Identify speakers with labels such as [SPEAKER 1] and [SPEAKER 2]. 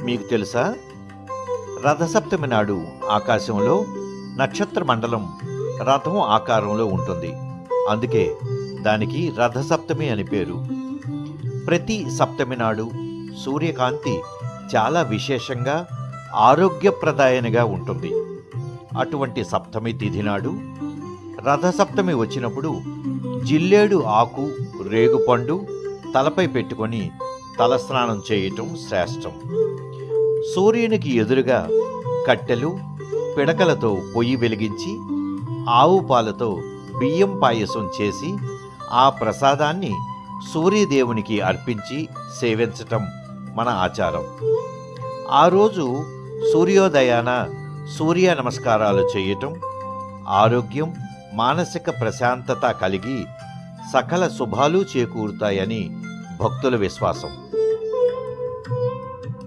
[SPEAKER 1] మీకు తెలుసా? రథసప్తమి నాడు ఆకాశంలో నక్షత్ర మండలం రథం ఆకారంలో ఉంటుంది. అందుకే దానికి రథసప్తమి అని పేరు. ప్రతి సప్తమి నాడు సూర్యకాంతి చాలా విశేషంగా ఆరోగ్యప్రదాయనిగా ఉంటుంది. అటువంటి సప్తమి తిథి నాడు రథసప్తమి వచ్చినప్పుడు జిల్లేడు ఆకు, రేగుపండు తలపై పెట్టుకొని తలస్నానం చేయటం శ్రేష్టం. సూర్యునికి ఎదురుగా కట్టెలు, పిడకలతో పొయ్యి వెలిగించి ఆవు పాలతో బియ్యం పాయసం చేసి ఆ ప్రసాదాన్ని సూర్యదేవునికి అర్పించి సేవించటం మన ఆచారం. ఆ రోజు సూర్యోదయాన సూర్య నమస్కారాలు చేయటం ఆరోగ్యం, మానసిక ప్రశాంతత కలిగి సకల శుభాలు చేకూరుతాయని భక్తుల విశ్వాసం.